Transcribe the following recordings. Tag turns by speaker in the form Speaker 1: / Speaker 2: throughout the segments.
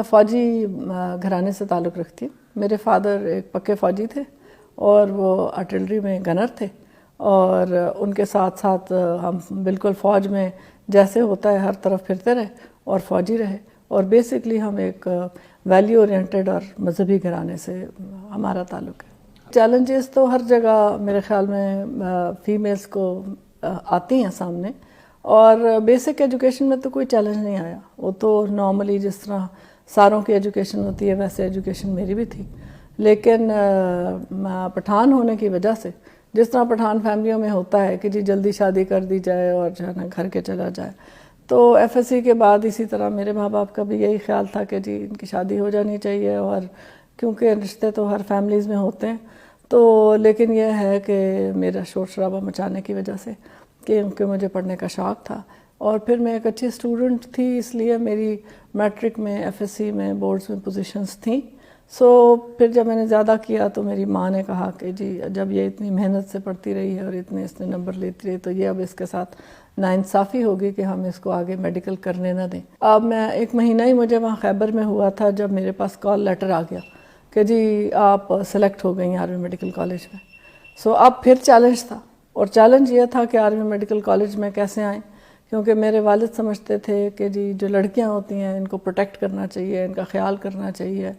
Speaker 1: فوجی گھرانے سے تعلق رکھتی ہوں. میرے فادر ایک پکے فوجی تھے اور وہ آرٹلری میں گنر تھے, اور ان کے ساتھ ساتھ ہم بالکل فوج میں جیسے ہوتا ہے ہر طرف پھرتے رہے اور فوجی رہے, اور بیسکلی ہم ایک ویلیو اورینٹڈ اور مذہبی گھرانے سے ہمارا تعلق ہے. چیلنجز تو ہر جگہ میرے خیال میں فیمیلز کو آتی ہیں سامنے, اور بیسک ایجوکیشن میں تو کوئی چیلنج نہیں آیا. وہ تو نارملی جس طرح ساروں کی ایجوکیشن ہوتی ہے ویسے ایجوکیشن میری بھی تھی, لیکن پٹھان ہونے کی وجہ سے جس طرح پٹھان فیملیوں میں ہوتا ہے کہ جی جلدی شادی کر دی جائے اور جو ہے نا گھر کے چلا جائے, تو ایف ایس سی کے بعد اسی طرح میرے ماں باپ کا بھی یہی خیال تھا کہ جی ان کی شادی ہو جانی چاہیے, اور کیونکہ رشتے تو ہر فیملیز میں ہوتے ہیں. تو لیکن یہ ہے کہ میرا شور شرابہ مچانے کی وجہ سے, کیونکہ مجھے پڑھنے کا شوق تھا, اور پھر میں ایک اچھی اسٹوڈنٹ تھی, اس لیے میری میٹرک میں ایف ایس سی میں بورڈز میں پوزیشنز تھیں. سو پھر جب میں نے زیادہ کیا تو میری ماں نے کہا کہ جی جب یہ اتنی محنت سے پڑھتی رہی ہے اور اتنے اس نے نمبر لیتی رہی تو یہ اب اس کے ساتھ ناانصافی ہوگی کہ ہم اس کو آگے میڈیکل کرنے نہ دیں. اب میں 1 مہینہ ہی مجھے وہاں خیبر میں ہوا تھا جب میرے پاس کال لیٹر آ گیا کہ جی آپ سلیکٹ ہو گئی آرمی میڈیکل کالج میں. سو اب پھر چیلنج تھا, اور چیلنج یہ تھا کہ آرمی میڈیکل کالج میں کیسے آئیں, کیونکہ میرے والد سمجھتے تھے کہ جی جو لڑکیاں ہوتی ہیں ان کو پروٹیکٹ کرنا چاہیے, ان کا خیال کرنا چاہیے,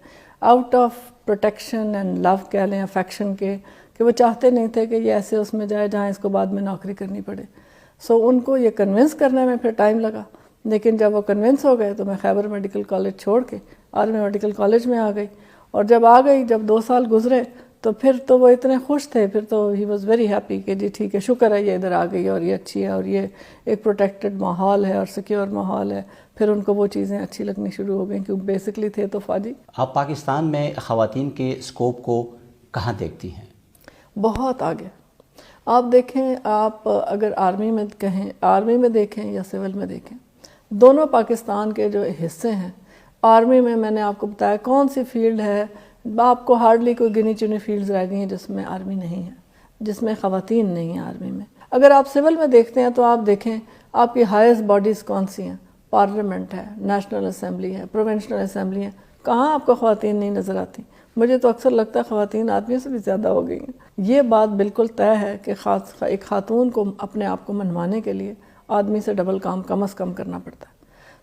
Speaker 1: آؤٹ آف پروٹیکشن اینڈ لو کہہ لیں, افیکشن کے, کہ وہ چاہتے نہیں تھے کہ یہ ایسے اس میں جائے جہاں اس کو بعد میں نوکری کرنی پڑے. سو ان کو یہ کنونس کرنے میں پھر ٹائم لگا, لیکن جب وہ کنونس ہو گئے تو میں خیبر میڈیکل کالج چھوڑ کے آرمی میڈیکل کالج میں آ گئی. اور جب آ گئی, جب 2 سال گزرے تو پھر تو وہ اتنے خوش تھے, پھر تو ہی واز ویری ہیپی کہ جی ٹھیک ہے, شکر ہے یہ ادھر آ گئی اور یہ اچھی ہے اور یہ ایک پروٹیکٹڈ ماحول ہے اور سیکیور ماحول ہے. پھر ان کو وہ چیزیں اچھی لگنی شروع ہو گئیں کیونکہ بیسکلی تھے تو فوجی.
Speaker 2: آپ پاکستان میں خواتین کے اسکوپ کو کہاں دیکھتی ہیں؟
Speaker 1: بہت آگے. آپ دیکھیں, آپ اگر آرمی میں کہیں, آرمی میں دیکھیں یا سول میں دیکھیں, دونوں پاکستان کے جو حصے ہیں, آرمی میں نے آپ کو بتایا کون سی فیلڈ ہے, آپ کو ہارڈلی کوئی گنی چنی فیلڈز رہ گئی ہیں جس میں آرمی نہیں ہے, جس میں خواتین نہیں ہیں آرمی میں. اگر آپ سول میں دیکھتے ہیں تو آپ دیکھیں آپ کی ہائیسٹ باڈیز کون سی ہیں, پارلیمنٹ ہے, نیشنل اسمبلی ہے, پروونشنل اسمبلی ہے, کہاں آپ کو خواتین نہیں نظر آتی. مجھے تو اکثر لگتا ہے خواتین آدمیوں سے بھی زیادہ ہو گئی ہیں. یہ بات بالکل طے ہے کہ ایک خاتون کو اپنے آپ کو منوانے کے لیے آدمی سے ڈبل کام کم از کم کرنا پڑتا ہے.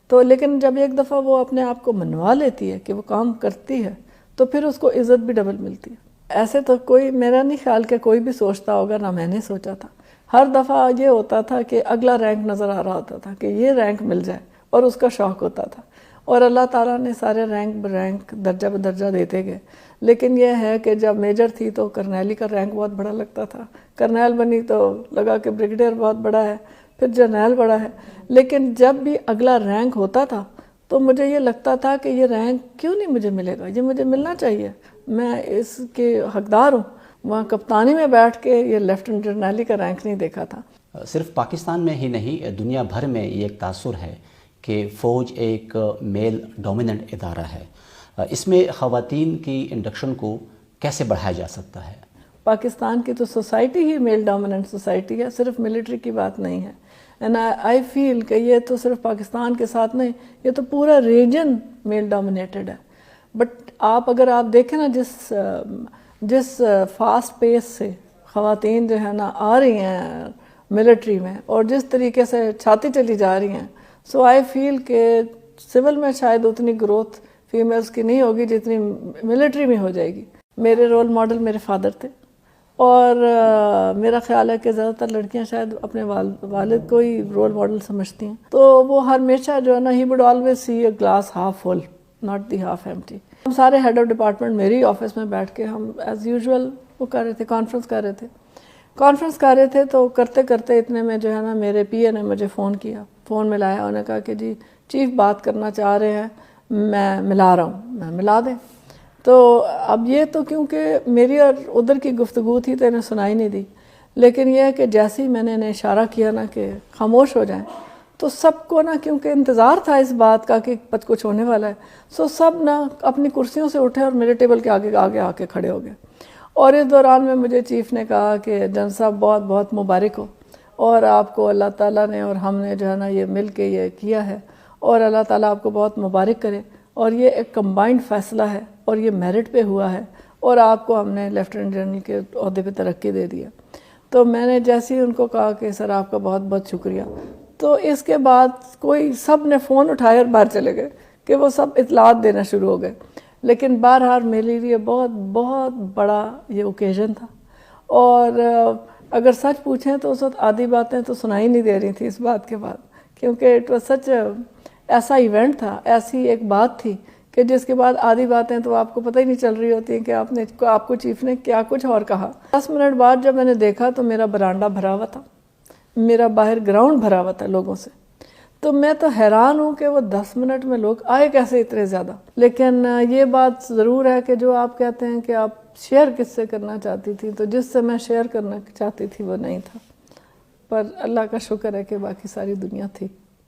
Speaker 1: تو لیکن جب ایک دفعہ وہ اپنے آپ کو منوا لیتی ہے کہ وہ کام کرتی ہے تو پھر اس کو عزت بھی ڈبل ملتی ہے. ایسے تو کوئی, میرا نہیں خیال کہ کوئی بھی سوچتا ہوگا, نہ میں نے سوچا تھا. ہر دفعہ یہ ہوتا تھا کہ اگلا رینک نظر آ رہا ہوتا تھا کہ یہ رینک مل جائے, اور اس کا شوق ہوتا تھا, اور اللہ تعالیٰ نے سارے رینک برینک درجہ بدرجہ دیتے گئے. لیکن یہ ہے کہ جب میجر تھی تو کرنیلی کا رینک بہت بڑا لگتا تھا, کرنیل بنی تو لگا کہ بریگیڈیئر بہت بڑا ہے, پھر جرنیل بڑا ہے. لیکن جب بھی اگلا رینک ہوتا تھا تو مجھے یہ لگتا تھا کہ یہ رینک کیوں نہیں مجھے ملے گا, یہ مجھے ملنا چاہیے, میں اس کے حقدار ہوں. وہاں کپتانی میں بیٹھ کے یہ لیفٹنٹ جرنیلی کا رینک نہیں دیکھا تھا.
Speaker 2: صرف پاکستان میں ہی نہیں, دنیا بھر میں یہ ایک تاثر ہے کہ فوج ایک میل ڈومیننٹ ادارہ ہے. اس میں خواتین کی انڈکشن کو کیسے بڑھایا جا سکتا ہے؟
Speaker 1: پاکستان کی تو سوسائٹی ہی میل ڈومیننٹ سوسائٹی ہے, صرف ملٹری کی بات نہیں ہے. اینڈ آئی فیل کہ یہ تو صرف پاکستان کے ساتھ نہیں, یہ تو پورا ریجن میل ڈومینیٹڈ ہے. بٹ اگر آپ دیکھیں نا جس فاسٹ پیس سے خواتین جو ہے نا آ رہی ہیں ملٹری میں, اور جس طریقے سے چھاتی چلی جا رہی ہیں, سو آئی فیل کہ سول میں شاید اتنی گروتھ فیمیلز کی نہیں ہوگی جتنی ملٹری میں ہو جائے گی. میرے رول ماڈل میرے فادر تھے, اور میرا خیال ہے کہ زیادہ تر لڑکیاں شاید اپنے والد کو ہی رول ماڈل سمجھتی ہیں. تو وہ ہمیشہ جو ہے نا, he would always see a glass half full not the half empty. ہم سارے ہیڈ آف ڈپارٹمنٹ میری آفس میں بیٹھ کے ہم ایز یوزول وہ کر رہے تھے, کانفرنس کر رہے تھے. تو کرتے کرتے اتنے میں جو ہے نا میرے پی اے نے مجھے فون کیا, فون ملایا, انہوں نے کہا کہ جی چیف بات کرنا چاہ رہے ہیں, میں ملا رہا ہوں, میں ملا دیں. تو اب یہ تو کیونکہ میری اور ادھر کی گفتگو تھی تو انہیں سنائی نہیں دی, لیکن یہ ہے کہ جیسے ہی میں نے انہیں اشارہ کیا نا کہ خاموش ہو جائیں, تو سب کو نا کیونکہ انتظار تھا اس بات کا کہ کچھ ہونے والا ہے, سو سب نا اپنی کرسیوں سے اٹھے اور میرے ٹیبل کے آگے آ کے کھڑے ہو گئے. اور اس دوران میں مجھے چیف نے کہا کہ جن صاحب بہت بہت مبارک ہو, اور آپ کو اللہ تعالیٰ نے اور ہم نے جو ہے نا یہ مل کے یہ کیا ہے, اور اللہ تعالیٰ آپ کو بہت مبارک کرے, اور یہ ایک کمبائنڈ فیصلہ ہے اور یہ میرٹ پہ ہوا ہے اور آپ کو ہم نے لیفٹیننٹ جنرل کے عہدے پہ ترقی دے دیا. تو میں نے جیسے ہی ان کو کہا کہ سر آپ کا بہت بہت شکریہ، تو اس کے بعد کوئی سب نے فون اٹھائے اور باہر چلے گئے کہ وہ سب اطلاعات دینا شروع ہو گئے. لیکن بہرحال میرے لیے بہت بہت بڑا یہ اوکیزن تھا. اور اگر سچ پوچھیں تو اس وقت آدھی باتیں تو سنائی نہیں دے رہی تھی اس بات کے بعد، کیونکہ اٹ واز سچ ایسا ایونٹ تھا، ایسی ایک بات تھی کہ جس کے بعد آدھی باتیں تو آپ کو پتہ ہی نہیں چل رہی ہوتی ہیں کہ آپ کو چیف نے کیا کچھ اور کہا. 10 منٹ بعد جب میں نے دیکھا تو میرا برانڈا بھرا ہوا تھا، میرا باہر گراؤنڈ بھرا ہوا تھا لوگوں سے. تو میں تو حیران ہوں کہ وہ 10 منٹ میں لوگ آئے کیسے اتنے زیادہ. لیکن یہ بات ضرور ہے کہ جو آپ کہتے ہیں کہ آپ شیئر کس سے کرنا چاہتی تھی، تو جس سے میں شیئر کرنا چاہتی تھی وہ نہیں تھا، پر اللہ کا شکر ہے کہ باقی ساری دنیا تھی.